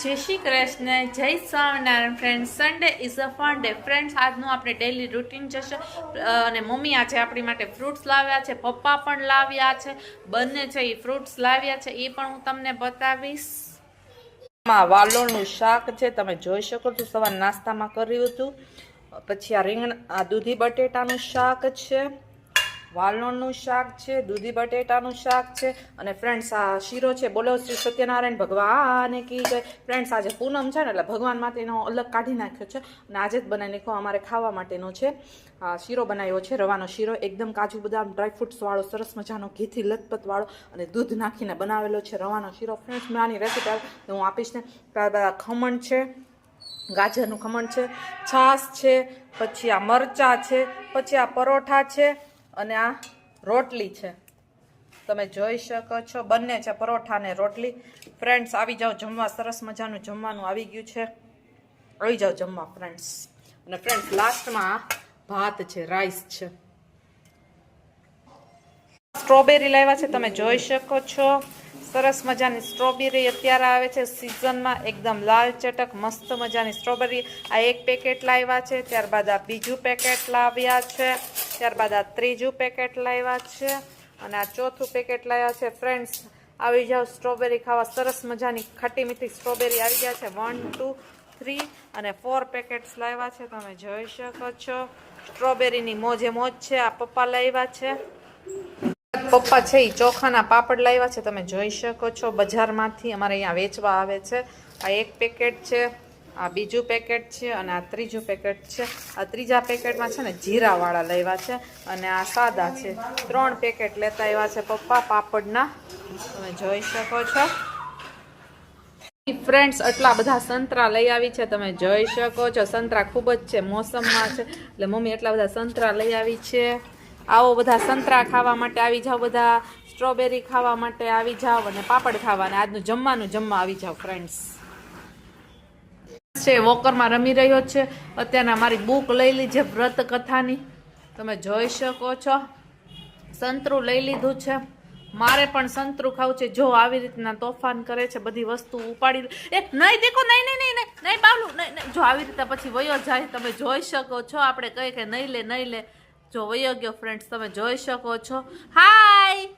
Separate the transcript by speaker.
Speaker 1: જય શ્રી કૃષ્ણ, જય Swaminarayan friend. Sunday is a fun day friends. આજનું આપણે ડેઈલી રૂટીન જશે અને મમ્મી આજે આપણી માટે ફ્રૂટ્સ લાવ્યા છે, પપ્પા પણ લાવ્યા છે, બંને છે એ ફ્રૂટ્સ લાવ્યા છે, એ પણ હું તમને બતાવીશ. વાલોળનું શાક છે, તમે જોઈ શકો છો, સવાર નાસ્તામાં કર્યું હતું. પછી આ દૂધી બટેટાનું શાક છે, વાલોળનું શાક છે, દૂધી બટેટાનું શાક છે, અને ફ્રેન્ડ્સ આ શીરો છે. બોલો શ્રી સત્યનારાયણ ભગવાન કી જય. ફ્રેન્ડ્સ આજે પૂનમ છે ને એટલે ભગવાન માટેનો અલગ કાઢી નાખ્યો છે અને આજે જ બનાવી નાખ્યો. અમારે ખાવા માટેનો છે. શીરો બનાવ્યો છે, રવાનો શીરો, એકદમ કાજુ બદામ ડ્રાયફ્રૂટ્સ વાળો, સરસ મજાનો ઘીથી લથપથ વાળો અને દૂધ નાખીને બનાવેલો છે રવાનો શીરો. ફ્રેન્ડ્સ મેં આની રેસીપી હું આપીશ ને. ત્યારબાદ ખમણ છે, ગાજરનું ખમણ છે, છાશ છે, પછી આ મરચાં છે, પછી આ પરોઠા છે અને આ રોટલી છે. તમે જોઈ શકો છો બંને છે, પરોઠા ને રોટલી. ફ્રેન્ડ્સ આવી જાઓ જમવા, સરસ મજાનું જમવાનું આવી ગયું છે, આવી જાઓ જમવા ફ્રેન્ડ્સ. અને ફ્રેન્ડ્સ લાસ્ટમાં ભાત છે, રાઈસ છે. સ્ટ્રોબેરી લાવ્યા છે, તમે જોઈ શકો છો, સરસ મજાની સ્ટ્રોબેરી અત્યારે આવે છે સિઝનમાં, એકદમ લાલ ચટક મસ્ત મજાની સ્ટ્રોબેરી. આ એક પેકેટ લાવ્યા છે, ત્યારબાદ આ બીજું પેકેટ લાવ્યા છે, ત્યારબાદ આ ત્રીજું પેકેટ લાવ્યા છે અને આ ચોથું પેકેટ લાવ્યા છે. ફ્રેન્ડ્સ આવી જાઓ સ્ટ્રોબેરી ખાવા, સરસ મજાની ખાટી મીઠી સ્ટ્રોબેરી આવી ગયા છે. 1 2 3 અને 4 પેકેટ્સ લાવ્યા છે, તમે જોઈ શકો છો. સ્ટ્રોબેરીની મોજે મોજ છે. આ પપ્પા લાવ્યા છે, પપ્પા છે એ ચોખાના પાપડ લાવ્યા છે, તમે જોઈ શકો છો, બજારમાંથી અમારે અહીંયા વેચવા આવે છે. આ એક પેકેટ છે, આ બીજું પેકેટ છે અને આ ત્રીજું પેકેટ છે. આ ત્રીજા પેકેટમાં છે ને જીરાવાળા લાવ્યા છે અને આ સાદા છે. 3 પેકેટ લેતા આવ્યા છે પપ્પા પાપડના, તમે જોઈ શકો છો. ફ્રેન્ડ્સ આટલા બધા સંતરા લઈ આવી છે, તમે જોઈ શકો છો. સંતરા ખૂબ જ છે, મોસમમાં છે એટલે મમ્મી એટલા બધા સંતરા લઈ આવી છે. આવો બધા સંતરા ખાવા માટે આવી જાઓ, બધા સ્ટ્રોબેરી ખાવા માટે આવી જાઓ અને પાપડ ખાવા અને આજનું જમવાનું જમવા આવી જાઓ ફ્રેન્ડ્સ. છે વોકરમાં રમી રહ્યો છે અત્યારના. મારી બુક લઈ લીધી વ્રત કથાની, તમે જોઈ શકો છો. સંતરું લઈ લીધું છે, મારે પણ સંતરું ખાવું છે. જો આવી રીતના તોફાન કરે છે, બધી વસ્તુ ઉપાડી એક નહીં દેખો, નહીં નહીં નહીં નહીં નહીં બાવલું નહીં નહીં. જો આવી રીતે પછી વયો જાય, તમે જોઈ શકો છો. આપણે કહીએ કે નહીં લે નહીં લે, જો વયો ગયો ફ્રેન્ડ્સ, તમે જોઈ શકો છો. હાય